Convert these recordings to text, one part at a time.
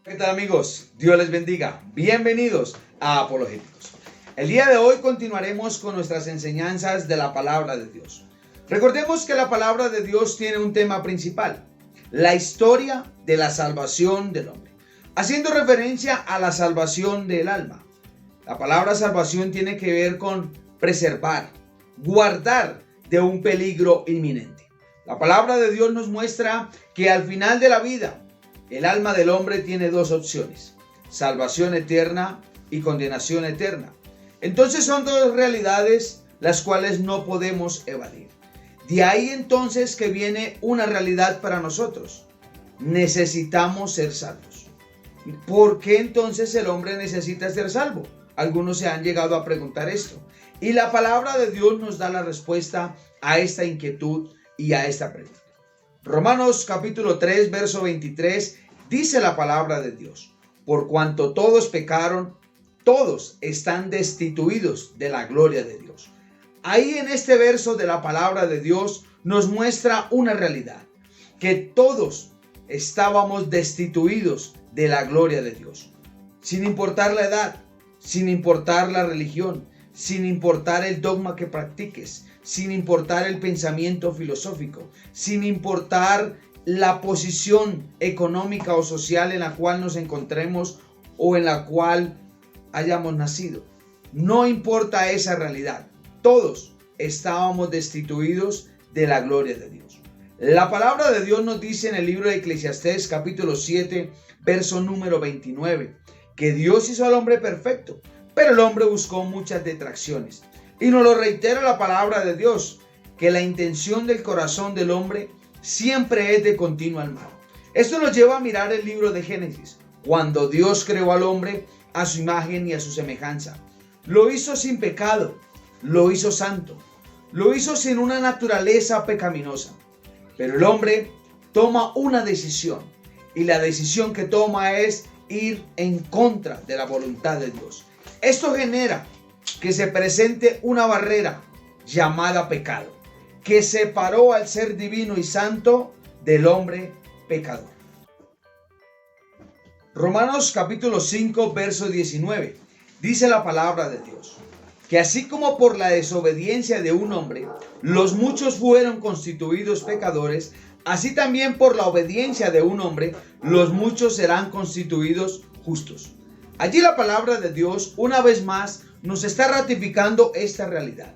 ¿Qué tal, amigos? Dios les bendiga. Bienvenidos a Apologéticos. El día de hoy continuaremos con nuestras enseñanzas de la palabra de Dios. Recordemos que la palabra de Dios tiene un tema principal: la historia de la salvación del hombre, haciendo referencia a la salvación del alma. La palabra salvación tiene que ver con preservar, guardar de un peligro inminente. La palabra de Dios nos muestra que al final de la vida, el alma del hombre tiene dos opciones: salvación eterna y condenación eterna. Entonces son dos realidades las cuales no podemos evadir. De ahí entonces que viene una realidad para nosotros: necesitamos ser salvos. ¿Por qué entonces el hombre necesita ser salvo? Algunos se han llegado a preguntar esto. Y la palabra de Dios nos da la respuesta a esta inquietud y a esta pregunta. Romanos capítulo 3, verso 23, dice la palabra de Dios: por cuanto todos pecaron, todos están destituidos de la gloria de Dios. Ahí en este verso de la palabra de Dios nos muestra una realidad: que todos estábamos destituidos de la gloria de Dios. Sin importar la edad, sin importar la religión, sin importar el dogma que practiques, sin importar el pensamiento filosófico, sin importar la posición económica o social en la cual nos encontremos o en la cual hayamos nacido. No importa esa realidad. Todos estábamos destituidos de la gloria de Dios. La palabra de Dios nos dice en el libro de Eclesiastés capítulo 7, verso número 29, que Dios hizo al hombre perfecto, pero el hombre buscó muchas detracciones. Y nos lo reitera la palabra de Dios, que la intención del corazón del hombre siempre es de continuo al mal. Esto nos lleva a mirar el libro de Génesis, cuando Dios creó al hombre a su imagen y a su semejanza. Lo hizo sin pecado, lo hizo santo, lo hizo sin una naturaleza pecaminosa. Pero el hombre toma una decisión, y la decisión que toma es ir en contra de la voluntad de Dios. Esto genera que se presente una barrera llamada pecado, que separó al ser divino y santo del hombre pecador. Romanos capítulo 5, verso 19, dice la palabra de Dios, que así como por la desobediencia de un hombre los muchos fueron constituidos pecadores, así también por la obediencia de un hombre los muchos serán constituidos justos. Allí la palabra de Dios una vez más nos está ratificando esta realidad,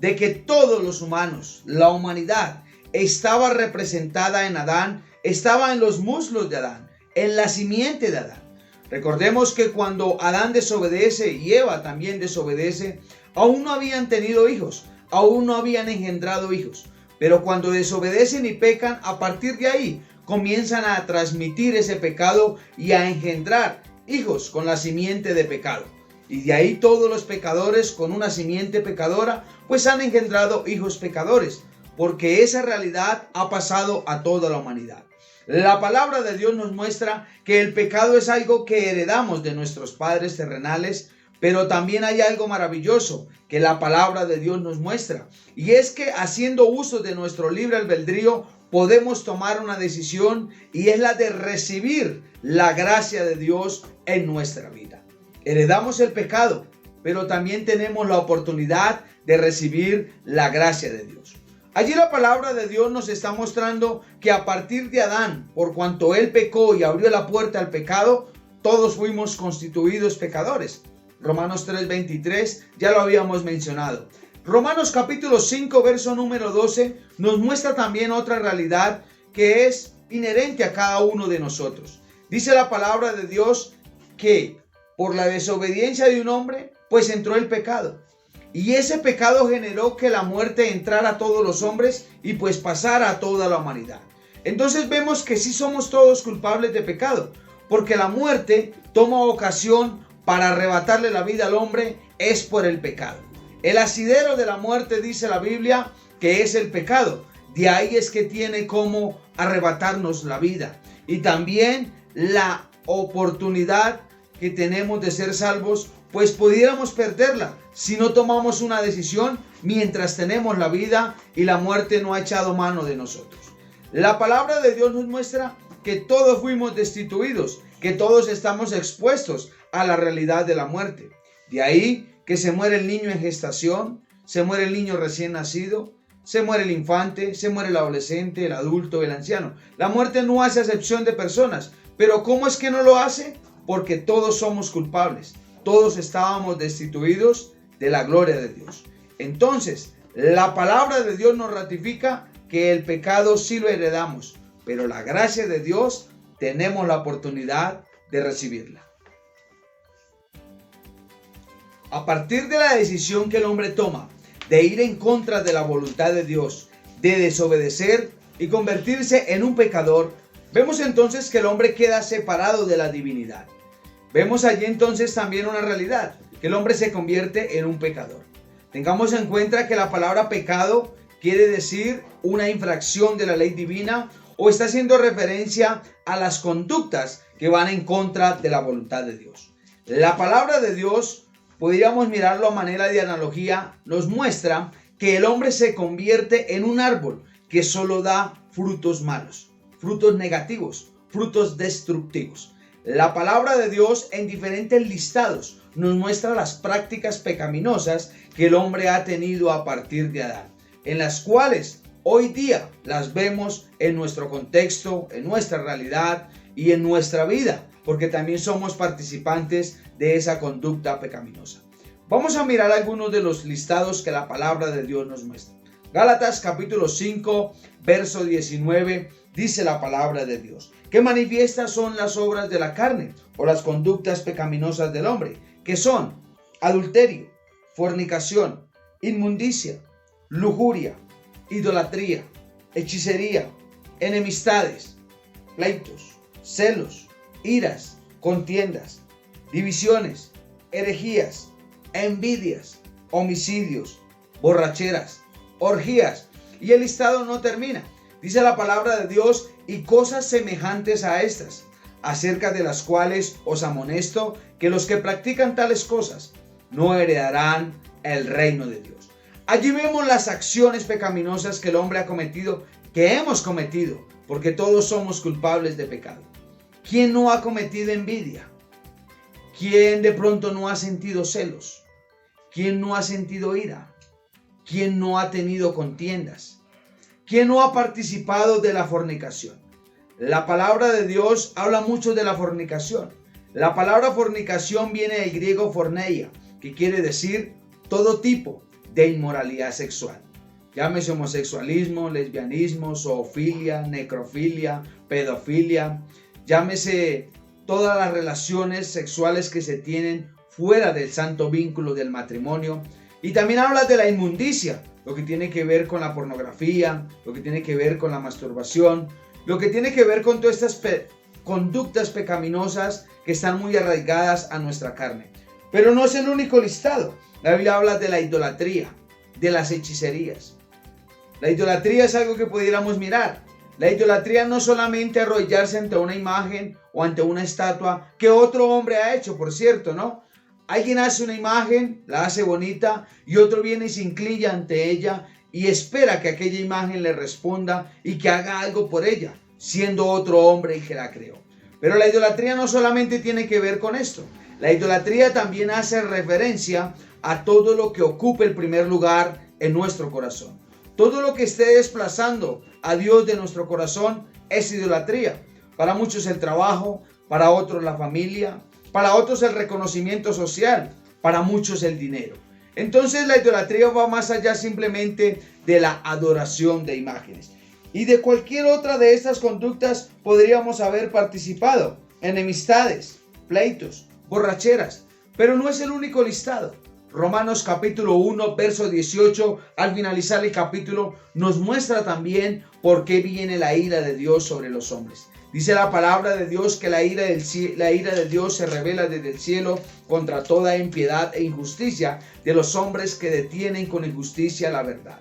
de que todos los humanos, la humanidad, estaba representada en Adán, estaba en los muslos de Adán, en la simiente de Adán. Recordemos que cuando Adán desobedece y Eva también desobedece, aún no habían tenido hijos, aún no habían engendrado hijos. Pero cuando desobedecen y pecan, a partir de ahí comienzan a transmitir ese pecado y a engendrar hijos con la simiente de pecado. Y de ahí todos los pecadores con una simiente pecadora pues han engendrado hijos pecadores, porque esa realidad ha pasado a toda la humanidad. La palabra de Dios nos muestra que el pecado es algo que heredamos de nuestros padres terrenales, pero también hay algo maravilloso que la palabra de Dios nos muestra, y es que haciendo uso de nuestro libre albedrío podemos tomar una decisión, y es la de recibir la gracia de Dios en nuestra vida. Heredamos el pecado, pero también tenemos la oportunidad de recibir la gracia de Dios. Allí la palabra de Dios nos está mostrando que a partir de Adán, por cuanto él pecó y abrió la puerta al pecado, todos fuimos constituidos pecadores. Romanos 3:23 ya lo habíamos mencionado. Romanos capítulo 5, verso número 12 nos muestra también otra realidad que es inherente a cada uno de nosotros. Dice la palabra de Dios que por la desobediencia de un hombre, pues entró el pecado. Y ese pecado generó que la muerte entrara a todos los hombres y pues pasara a toda la humanidad. Entonces vemos que sí somos todos culpables de pecado, porque la muerte toma ocasión para arrebatarle la vida al hombre es por el pecado. El asidero de la muerte, dice la Biblia, que es el pecado. De ahí es que tiene como arrebatarnos la vida. Y también la oportunidad que tenemos de ser salvos, pues pudiéramos perderla si no tomamos una decisión mientras tenemos la vida y la muerte no ha echado mano de nosotros. La palabra de Dios nos muestra que todos fuimos destituidos que todos estamos expuestos a la realidad de la muerte. De ahí que se muere el niño en gestación, se muere el niño recién nacido, se muere el infante, se muere el adolescente, el adulto, el anciano. La muerte no hace acepción de personas. ¿Pero cómo es que no lo hace? Porque todos somos culpables. Todos estábamos destituidos de la gloria de Dios. Entonces, la palabra de Dios nos ratifica que el pecado sí lo heredamos, pero la gracia de Dios tenemos la oportunidad de recibirla. A partir de la decisión que el hombre toma de ir en contra de la voluntad de Dios, de desobedecer y convertirse en un pecador, vemos entonces que el hombre queda separado de la divinidad. Vemos allí entonces también una realidad, que el hombre se convierte en un pecador. Tengamos en cuenta que la palabra pecado quiere decir una infracción de la ley divina o está haciendo referencia a las conductas que van en contra de la voluntad de Dios. La palabra de Dios, podríamos mirarlo a manera de analogía, nos muestra que el hombre se convierte en un árbol que solo da frutos malos, frutos negativos, frutos destructivos. La palabra de Dios en diferentes listados nos muestra las prácticas pecaminosas que el hombre ha tenido a partir de Adán, en las cuales hoy día las vemos en nuestro contexto, en nuestra realidad y en nuestra vida, porque también somos participantes de esa conducta pecaminosa. Vamos a mirar algunos de los listados que la palabra de Dios nos muestra. Gálatas capítulo 5, verso 19, dice la palabra de Dios: que manifiestas son las obras de la carne o las conductas pecaminosas del hombre, que son adulterio, fornicación, inmundicia, lujuria, idolatría, hechicería, enemistades, pleitos, celos, iras, contiendas, divisiones, herejías, envidias, homicidios, borracheras, orgías. Y el listado no termina. Dice la palabra de Dios: y cosas semejantes a estas, acerca de las cuales os amonesto que los que practican tales cosas no heredarán el reino de Dios. Allí vemos las acciones pecaminosas que el hombre ha cometido, que hemos cometido, porque todos somos culpables de pecado. ¿Quién no ha cometido envidia? ¿Quién de pronto no ha sentido celos? ¿Quién no ha sentido ira? ¿Quién no ha tenido contiendas? ¿Quién no ha participado de la fornicación? La palabra de Dios habla mucho de la fornicación. La palabra fornicación viene del griego forneia, que quiere decir todo tipo de inmoralidad sexual. Llámese homosexualismo, lesbianismo, zoofilia, necrofilia, pedofilia. Llámese todas las relaciones sexuales que se tienen fuera del santo vínculo del matrimonio. Y también habla de la inmundicia, lo que tiene que ver con la pornografía, lo que tiene que ver con la masturbación, lo que tiene que ver con todas estas conductas pecaminosas que están muy arraigadas a nuestra carne. Pero no es el único listado. La Biblia habla de la idolatría, de las hechicerías. La idolatría es algo que pudiéramos mirar. La idolatría no solamente arrodillarse ante una imagen o ante una estatua que otro hombre ha hecho, por cierto, ¿no? Alguien hace una imagen, la hace bonita, y otro viene y se inclina ante ella y espera que aquella imagen le responda y que haga algo por ella, siendo otro hombre el que la creó. Pero la idolatría no solamente tiene que ver con esto. La idolatría también hace referencia a todo lo que ocupe el primer lugar en nuestro corazón. Todo lo que esté desplazando a Dios de nuestro corazón es idolatría. Para muchos el trabajo, para otros la familia, para otros el reconocimiento social, para muchos el dinero. Entonces la idolatría va más allá simplemente de la adoración de imágenes. Y de cualquier otra de estas conductas podríamos haber participado. Enemistades, pleitos, borracheras. Pero no es el único listado. Romanos capítulo 1, verso 18, al finalizar el capítulo, nos muestra también por qué viene la ira de Dios sobre los hombres. Dice la palabra de Dios que la ira de Dios se revela desde el cielo contra toda impiedad e injusticia de los hombres que detienen con injusticia la verdad.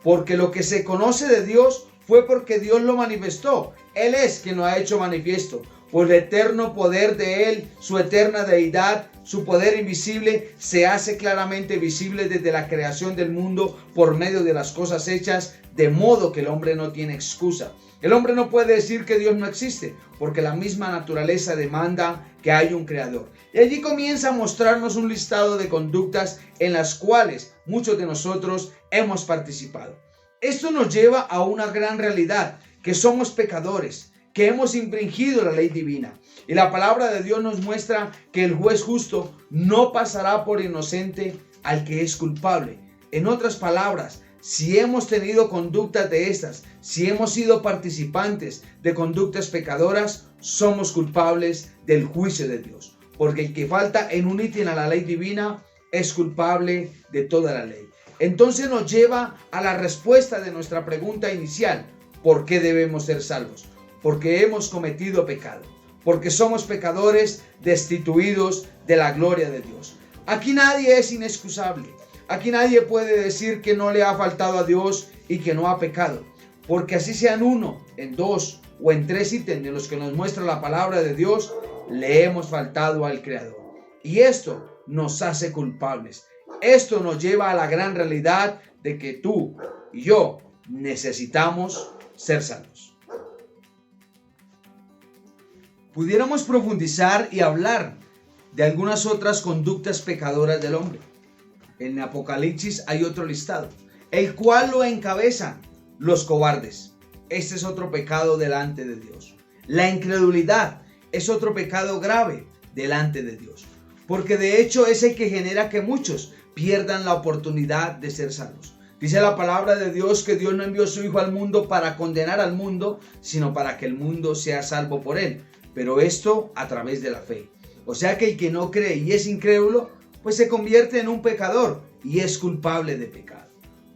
Porque lo que se conoce de Dios fue porque Dios lo manifestó. Él es quien lo ha hecho manifiesto. Por el eterno poder de Él, su eterna deidad, su poder invisible, se hace claramente visible desde la creación del mundo por medio de las cosas hechas, de modo que el hombre no tiene excusa. El hombre no puede decir que Dios no existe, porque la misma naturaleza demanda que haya un creador. Y allí comienza a mostrarnos un listado de conductas en las cuales muchos de nosotros hemos participado. Esto nos lleva a una gran realidad, que somos pecadores, que hemos infringido la ley divina. Y la palabra de Dios nos muestra que el juez justo no pasará por inocente al que es culpable. En otras palabras, si hemos tenido conductas de estas, si hemos sido participantes de conductas pecadoras, somos culpables del juicio de Dios. Porque el que falta en un ítem a la ley divina es culpable de toda la ley. Entonces nos lleva a la respuesta de nuestra pregunta inicial. ¿Por qué debemos ser salvos? Porque hemos cometido pecado. Porque somos pecadores destituidos de la gloria de Dios. Aquí nadie es inexcusable. Aquí nadie puede decir que no le ha faltado a Dios y que no ha pecado. Porque así sean uno, en dos o en tres ítems de los que nos muestra la palabra de Dios, le hemos faltado al Creador. Y esto nos hace culpables. Esto nos lleva a la gran realidad de que tú y yo necesitamos ser salvos. Pudiéramos profundizar y hablar de algunas otras conductas pecadoras del hombre. En Apocalipsis hay otro listado, el cual lo encabezan los cobardes. Este es otro pecado delante de Dios. La incredulidad es otro pecado grave delante de Dios, porque de hecho es el que genera que muchos pierdan la oportunidad de ser salvos. Dice la palabra de Dios que Dios no envió a su Hijo al mundo para condenar al mundo, sino para que el mundo sea salvo por él. Pero esto a través de la fe. O sea que el que no cree y es incrédulo, pues se convierte en un pecador y es culpable de pecado.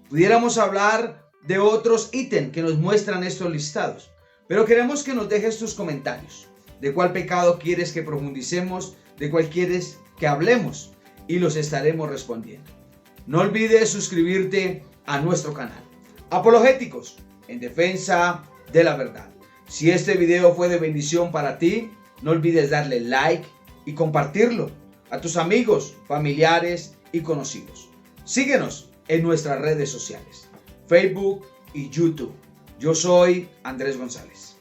Pudiéramos hablar de otros ítems que nos muestran estos listados, pero queremos que nos dejes tus comentarios. ¿De cuál pecado quieres que profundicemos? ¿De cuál quieres que hablemos? Y los estaremos respondiendo. No olvides suscribirte a nuestro canal. Apologéticos, en defensa de la verdad. Si este video fue de bendición para ti, no olvides darle like y compartirlo a tus amigos, familiares y conocidos. Síguenos en nuestras redes sociales, Facebook y YouTube. Yo soy Andrés González.